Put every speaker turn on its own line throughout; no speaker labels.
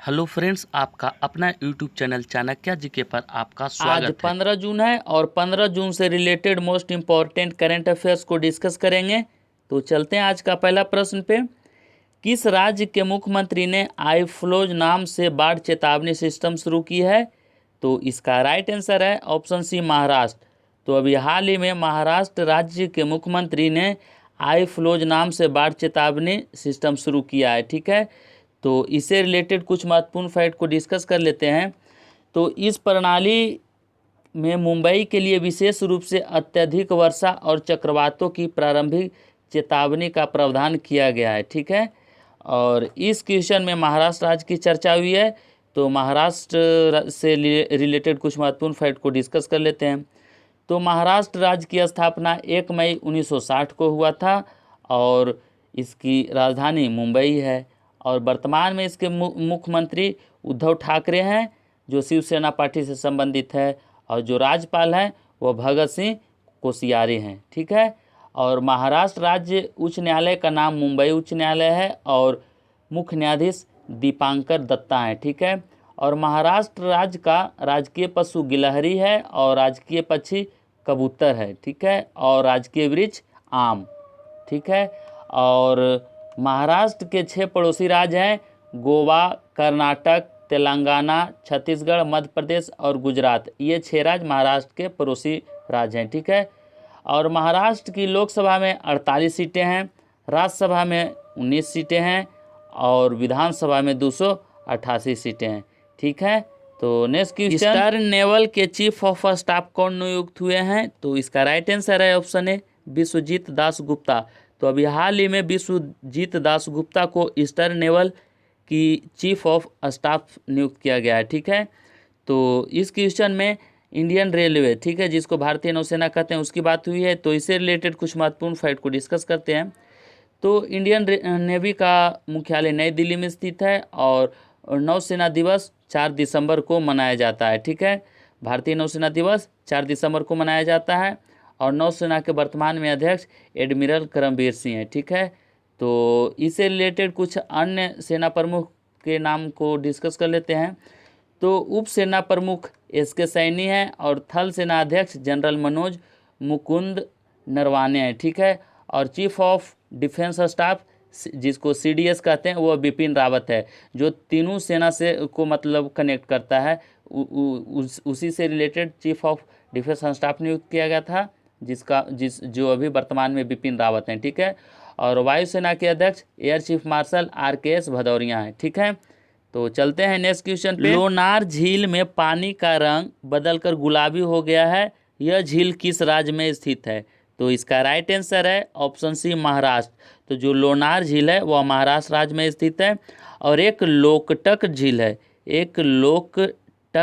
Hello friends, आपका अपना YouTube channel Chanakya GK पर आपका
आज
स्वागत है।
15 जून है और 15 जून से related most important current affairs को डिस्कस करेंगे। तो चलते हैं आज का पहला प्रश्न पे। किस राज्य के मुख्यमंत्री ने आई फ्लोज नाम से बाढ़ चेतावनी सिस्टम शुरू की है? तो इसका राइट आंसर है ऑप्शन सी, महाराष्ट्र। तो अभी हाल ही में महाराष्ट्र राज्य के मुख्यमंत्री ने आई फ्लोज नाम से बाढ़ चेतावनी सिस्टम शुरू किया है। ठीक है, तो इससे रिलेटेड कुछ महत्वपूर्ण फैक्ट को डिस्कस कर लेते हैं। तो इस प्रणाली में मुंबई के लिए विशेष रूप से अत्यधिक वर्षा और चक्रवातों की प्रारंभिक चेतावनी का प्रावधान किया गया है। ठीक है, और इस क्वेश्चन में महाराष्ट्र राज्य की चर्चा हुई है। तो महाराष्ट्र से रिलेटेड कुछ महत्वपूर्ण फैक्ट को डिस्कस कर लेते हैं। तो महाराष्ट्र राज्य की स्थापना 1 मई 1960 को हुआ था और इसकी राजधानी मुंबई है। और वर्तमान में इसके मुख्यमंत्री उद्धव ठाकरे हैं, जो शिवसेना पार्टी से संबंधित है, और जो राज्यपाल हैं वो भगत सिंह कोश्यारी हैं। ठीक है, और महाराष्ट्र राज्य उच्च न्यायालय का नाम मुंबई उच्च न्यायालय है और मुख्य न्यायाधीश दीपांकर दत्ता हैं। ठीक है, और महाराष्ट्र राज्य का राजकीय पशु गिलहरी है और राजकीय पक्षी कबूतर है। ठीक है, और राजकीय वृक्ष आम। ठीक है, और महाराष्ट्र के 6 पड़ोसी राज्य हैं गोवा, कर्नाटक, तेलंगाना, छत्तीसगढ़, मध्य प्रदेश और गुजरात। ये 6 राज्य महाराष्ट्र के पड़ोसी राज्य हैं। ठीक है, और महाराष्ट्र की लोकसभा में 48 सीटें हैं, राज्यसभा में 19 सीटें हैं और विधानसभा में 288 सीटें हैं। ठीक है, तो नेक्स्ट क्वेश्चन, ईस्टर्न नेवल के चीफ ऑफ स्टाफ कौन नियुक्त हुए हैं? तो इसका राइट आंसर है ऑप्शन ए, विश्वजीत दास गुप्ता। तो अभी हाल ही में विश्वजीत दास गुप्ता को ईस्टर्न नेवल की चीफ ऑफ स्टाफ नियुक्त किया गया है। ठीक है, तो इस क्वेश्चन में इंडियन रेलवे, ठीक है, जिसको भारतीय नौसेना कहते हैं, उसकी बात हुई है। तो इससे रिलेटेड कुछ महत्वपूर्ण फैक्ट को डिस्कस करते हैं। तो इंडियन नेवी का मुख्यालय नई दिल्ली में स्थित है और नौसेना दिवस 4 दिसंबर को मनाया जाता है। ठीक है, भारतीय नौसेना दिवस 4 दिसंबर को मनाया जाता है और नौसेना के वर्तमान में अध्यक्ष एडमिरल करमबीर सिंह हैं। ठीक है, तो इससे रिलेटेड कुछ अन्य सेना प्रमुख के नाम को डिस्कस कर लेते हैं। तो उप सेना प्रमुख एस के सैनी हैं और थल सेना अध्यक्ष जनरल मनोज मुकुंद नरवाने हैं। ठीक है, और चीफ ऑफ डिफेंस स्टाफ जिसको CDS कहते हैं वो बिपिन रावत है, जो तीनों सेना से को मतलब कनेक्ट करता है। उसी से related chief of defence staff नियुक्त किया गया था, जो अभी वर्तमान में बिपिन रावत हैं। ठीक है, और वायुसेना के अध्यक्ष air chief marshal RKS Bhadauria हैं। ठीक है, तो चलते हैं नेक्स्ट क्वेश्चन पे। लोनार झील में पानी का रंग बदलकर गुलाबी हो गया है, यह झील किस राज्य में स्थित है? तो इसका राइट आंसर है ऑप्शन सी, महाराष्ट्र। तो जो लोनार झील है वह महाराष्ट्र राज्य में स्थित है। और एक लोकटक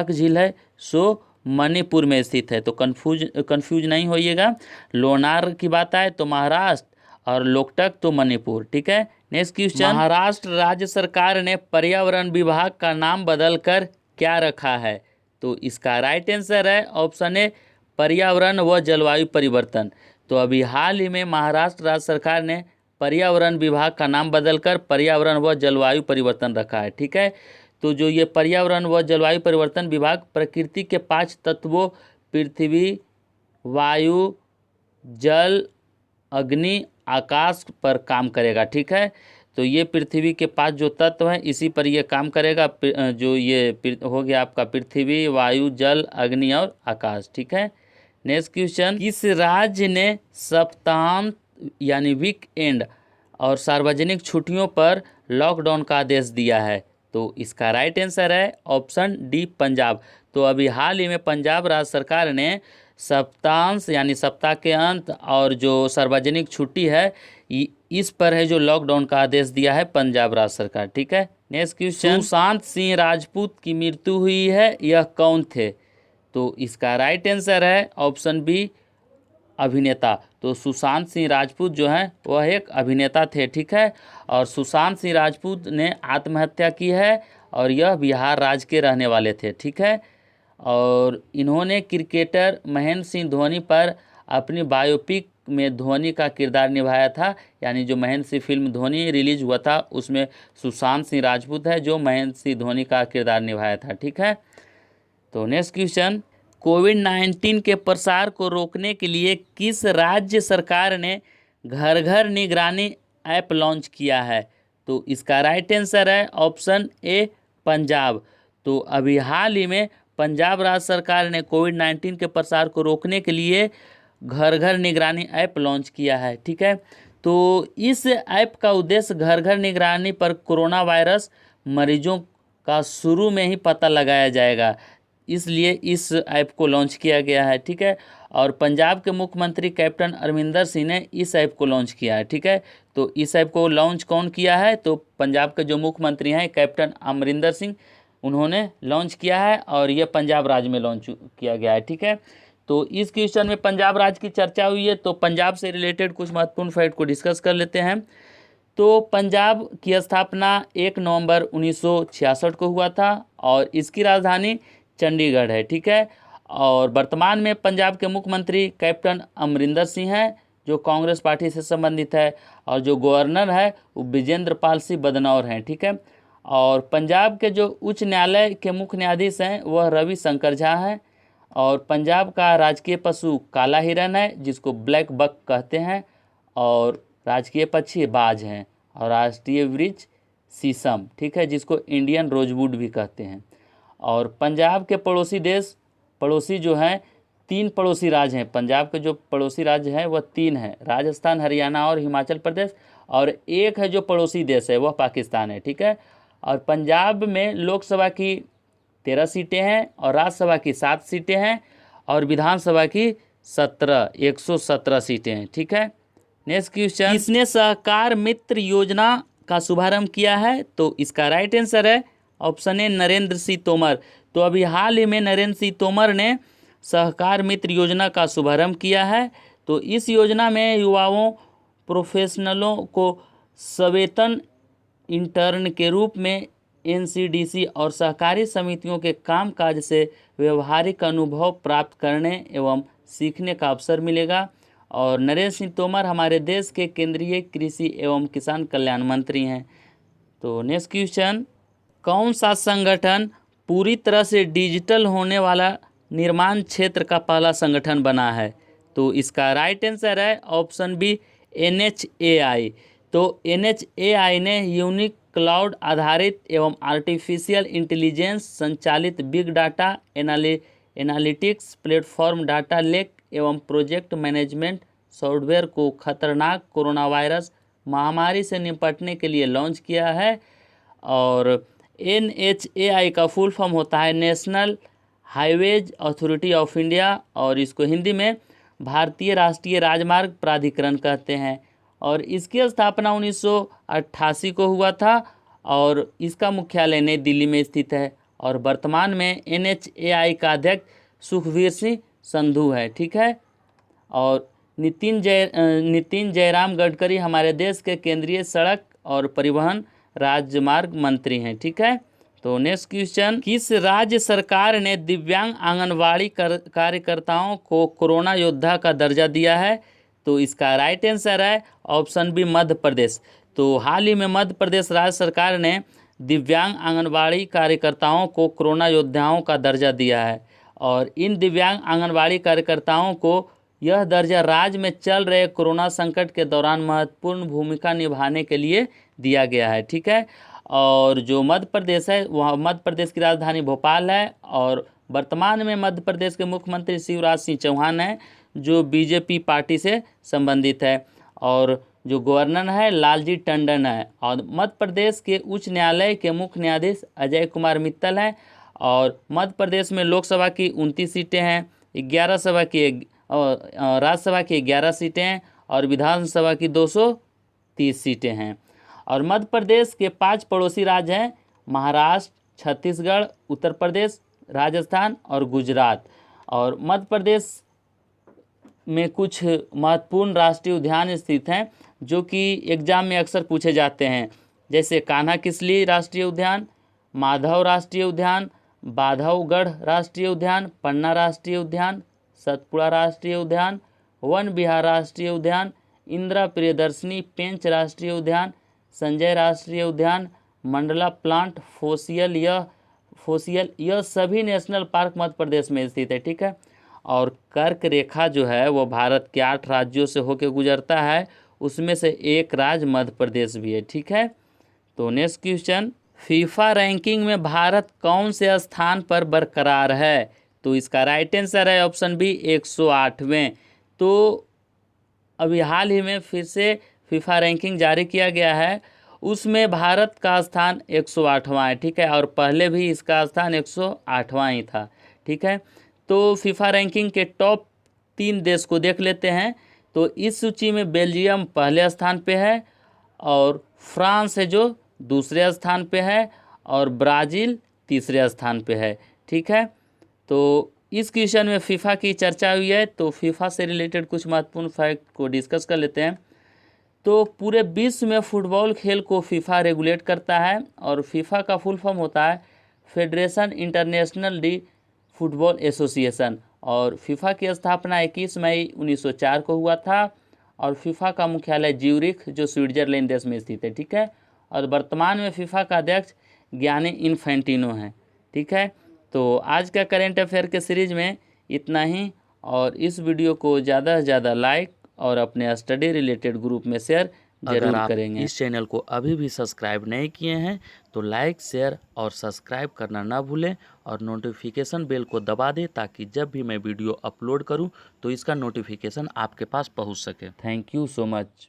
झील है सो मणिपुर में स्थित है। तो कंफ्यूज नहीं होइएगा, लोनार की बात आए तो महाराष्ट्र और लोकटक तो मणिपुर। ठीक है, नेक्स्ट क्वेश्चन, महाराष्ट्र राज्य सरकार ने पर्यावरण विभाग का नाम बदलकर क्या रखा है? तो इसका राइट आंसर है ऑप्शन ए, पर्यावरण व जलवायु परिवर्तन। तो अभी हाल ही में महाराष्ट्र राज्य सरकार ने पर्यावरण विभाग का नाम बदलकर पर्यावरण व जलवायु परिवर्तन रखा है। ठीक है, तो जो ये पर्यावरण व जलवायु परिवर्तन विभाग प्रकृति के 5 तत्वों पृथ्वी, वायु, जल, अग्नि, आकाश पर काम करेगा। ठीक है, तो ये पृथ्वी के 5 जो तत्व हैं इसी पर ये काम करेगा। जो ये हो गया आपका पृथ्वी, वायु, जल, अग्नि और आकाश। ठीक है, नेक्स्ट क्वेश्चन, किस राज्य ने सप्ताहांत यानी वीकेंड और सार्वजनिक छुट्टियों पर लॉकडाउन का आदेश दिया है? तो इसका राइट आंसर है ऑप्शन डी, पंजाब। तो अभी हाल ही में पंजाब राज्य सरकार ने सप्ताहांत यानी सप्ताह के अंत और जो सार्वजनिक छुट्टी है इस पर है जो लॉकडाउन का आदेश दिया है पंजाब राज्य सरकार। ठीक है, नेक्स्ट क्वेश्चन, सुशांत सिंह राजपूत की मृत्यु हुई है, यह कौन थे? तो इसका राइट आंसर है ऑप्शन बी, अभिनेता। तो सुशांत सिंह राजपूत जो हैं वह एक अभिनेता थे। ठीक है, और सुशांत सिंह राजपूत ने आत्महत्या की है और यह बिहार राज्य के रहने वाले थे। ठीक है, और इन्होंने क्रिकेटर महेंद्र सिंह धोनी पर अपनी बायोपिक में धोनी का किरदार निभाया था, यानी जो महेंद्र सिंह फिल्म धोनी रिलीज हुआ था उसमें सुशांत सिंह राजपूत है जो महेंद्र सिंह धोनी का किरदार निभाया था। ठीक है, तो नेक्स्ट क्वेश्चन, कोविड-19 के प्रसार को रोकने के लिए किस राज्य सरकार ने घर घर निगरानी ऐप लॉन्च किया है? तो इसका राइट आंसर है ऑप्शन ए पंजाब। तो अभी हाल ही में पंजाब राज्य सरकार ने कोविड-19 के प्रसार को रोकने के लिए घर घर निगरानी ऐप लॉन्च किया है। ठीक है, तो इस ऐप का उद्देश्य घर घर निगरानी पर कोरोना वायरस मरीजों का शुरू में ही पता लगाया जाएगा, इसलिए इस ऐप को लॉन्च किया गया है। ठीक है, और पंजाब के मुख्यमंत्री कैप्टन अमरिंदर सिंह ने इस ऐप को लॉन्च किया है। ठीक है, तो इस ऐप को लॉन्च कौन किया है? तो पंजाब के जो मुख्यमंत्री हैं कैप्टन अमरिंदर सिंह, उन्होंने लॉन्च किया है और ये पंजाब राज्य में लॉन्च किया गया है। ठीक है, तो इस क्वेश्चन में पंजाब राज्य की चर्चा हुई है, तो पंजाब से रिलेटेड कुछ महत्वपूर्ण फैक्ट को डिस्कस कर लेते हैं। तो पंजाब की स्थापना 1 नवंबर 1966 को हुआ था और इसकी राजधानी चंडीगढ़ है। ठीक है, और वर्तमान में पंजाब के मुख्यमंत्री कैप्टन अमरिंदर सिंह हैं जो कांग्रेस पार्टी से संबंधित है, और जो गवर्नर है वो विजेंद्र पाल सिंह बदनौर हैं। ठीक है, और पंजाब के जो उच्च न्यायालय के मुख्य न्यायाधीश हैं वह रवि शंकर झा हैं, और पंजाब का राजकीय पशु काला हिरन है जिसको ब्लैक बक कहते हैं, और राजकीय पक्षी बाज हैं, और राष्ट्रीय वृक्ष शीशम, ठीक है, जिसको इंडियन रोजवुड भी कहते हैं। और पंजाब के पड़ोसी जो हैं 3 पड़ोसी राज्य हैं। पंजाब के जो पड़ोसी राज्य हैं वह 3 हैं, राजस्थान, हरियाणा और हिमाचल प्रदेश, और एक है जो पड़ोसी देश है वह पाकिस्तान है। ठीक है, और पंजाब में लोकसभा की 13 सीटें हैं और राज्यसभा की 7 सीटें हैं और विधानसभा की 117 सीटें हैं। ठीक है, नेक्स्ट क्वेश्चन, किसने सहकार मित्र योजना का शुभारंभ किया है? तो इसका राइट आंसर है ऑप्शन ए नरेंद्र सिंह तोमर। तो अभी हाल ही में नरेंद्र सिंह तोमर ने सहकार मित्र योजना का शुभारंभ किया है। तो इस योजना में युवाओं, प्रोफेशनलों को सवेतन इंटर्न के रूप में एनसीडीसी और सहकारी समितियों के कामकाज से व्यवहारिक अनुभव प्राप्त करने एवं सीखने का अवसर मिलेगा। और नरेंद्र सिंह तोमर हमारे देश के केंद्रीय कृषि एवं किसान कल्याण मंत्री हैं। तो नेक्स्ट क्वेश्चन, कौन सा संगठन पूरी तरह से डिजिटल होने वाला निर्माण क्षेत्र का पहला संगठन बना है? तो इसका राइट आंसर है ऑप्शन बी NHAI। तो NHAI ने यूनिक क्लाउड आधारित एवं आर्टिफिशियल इंटेलिजेंस संचालित big data analytics platform data lake एवं प्रोजेक्ट मैनेजमेंट सॉफ्टवेयर को खतरनाक कोरोना वायरस महामारी से निपटने के लिए लॉन्च किया है। और NHAI का फुल फॉर्म होता है national highways authority of India, और इसको हिंदी में भारतीय राष्ट्रीय राजमार्ग प्राधिकरण कहते हैं। और इसकी स्थापना 1988 को हुआ था और इसका मुख्यालय नई दिल्ली में स्थित है। और वर्तमान में NHAI का अध्यक्ष सुखबीर सिंह संधू है। ठीक है, और नितिन जयराम गडकरी हमारे देश के केंद्रीय सड़क और परिवहन राजमार्ग मंत्री हैं। ठीक है, तो नेक्स्ट क्वेश्चन, किस राज्य सरकार ने दिव्यांग आंगनवाड़ी कार्यकर्ताओं को कोरोना योद्धा का दर्जा दिया है? तो इसका राइट आंसर है ऑप्शन बी मध्य प्रदेश। तो हाल ही में मध्य प्रदेश राज्य सरकार ने दिव्यांग आंगनवाड़ी कार्यकर्ताओं को कोरोना योद्धाओं का दर्जा दिया है, और इन दिव्यांग आंगनवाड़ी कार्यकर्ताओं को यह दर्जा राज्य में चल रहे कोरोना संकट के दौरान महत्वपूर्ण भूमिका निभाने के लिए दिया गया है। ठीक है, और जो मध्य प्रदेश है वह मध्य प्रदेश की राजधानी भोपाल है, और वर्तमान में मध्य प्रदेश के मुख्यमंत्री शिवराज सिंह चौहान हैं जो बीजेपी पार्टी से संबंधित है, और जो गवर्नर है लालजी टंडन है, और मध्य प्रदेश के उच्च न्यायालय के मुख्य न्यायाधीश अजय कुमार मित्तल हैं। और मध्य प्रदेश में लोकसभा की 29 सीटें हैं, 11 सभा की राज्यसभा की 11 सीटें हैं और विधानसभा की 230 सीटें हैं। और मध्य प्रदेश के 5 पड़ोसी राज्य हैं महाराष्ट्र, छत्तीसगढ़, उत्तर प्रदेश, राजस्थान और गुजरात। और मध्य प्रदेश में कुछ महत्वपूर्ण राष्ट्रीय उद्यान स्थित हैं जो कि एग्जाम में अक्सर पूछे जाते हैं, जैसे कान्हा किसली राष्ट्रीय उद्यान, माधव राष्ट्रीय उद्यान, बांधवगढ़ राष्ट्रीय उद्यान, पन्ना राष्ट्रीय उद्यान, सतपुड़ा राष्ट्रीय उद्यान, वन विहार राष्ट्रीय उद्यान, इंदिरा प्रियदर्शनी पेंच राष्ट्रीय उद्यान, संजय राष्ट्रीय उद्यान, मंडला प्लांट फोसियल, यह सभी नेशनल पार्क मध्य प्रदेश में स्थित है। ठीक है, और कर्क रेखा जो है वो भारत के 8 राज्यों से होकर गुजरता है, उसमें से एक राज्य मध्य प्रदेश भी है। ठीक है, तो नेक्स्ट क्वेश्चन, फीफा रैंकिंग में भारत कौन से स्थान पर बरकरार है? तो इसका राइट आंसर है ऑप्शन बी 108वें। तो अभी हाल ही में फिर से फीफा रैंकिंग जारी किया गया है, उसमें भारत का स्थान 108वां है। ठीक है, और पहले भी इसका स्थान 108वां ही था। ठीक है, तो फीफा रैंकिंग के टॉप 3 देश को देख लेते हैं। तो इस सूची में बेल्जियम पहले स्थान पे है, और फ्रांस है जो दूसरे स्थान पे है, और ब्राज़ील तीसरे स्थान पे है। ठीक है, तो इस क्वेश्चन में फीफा की चर्चा हुई है, तो फीफा से रिलेटेड कुछ महत्वपूर्ण फैक्ट को डिस्कस कर लेते हैं। तो पूरे विश्व में फुटबॉल खेल को फीफा रेगुलेट करता है, और फीफा का फुल फॉर्म होता है federation international D football association, और फीफा की स्थापना 21 मई 1904 को हुआ था, और फीफा का मुख्यालय ज्यूरिख जो स्विट्जरलैंड देश में स्थित है। ठीक है, और वर्तमान में फीफा का अध्यक्ष गियानी इन्फेंटिनो हैं। ठीक है, तो आज का करेंट अफेयर के सीरीज में इतना ही, और इस वीडियो को ज़्यादा से ज़्यादा लाइक और अपने स्टडी रिलेटेड ग्रुप में शेयर
अगर
जरूर
आप
करेंगे।
इस चैनल को अभी भी सब्सक्राइब नहीं किए हैं तो लाइक शेयर और सब्सक्राइब करना ना भूलें, और नोटिफिकेशन बेल को दबा दें ताकि जब भी मैं वीडियो अपलोड करूं तो इसका नोटिफिकेशन आपके पास पहुंच सके।
Thank you so much.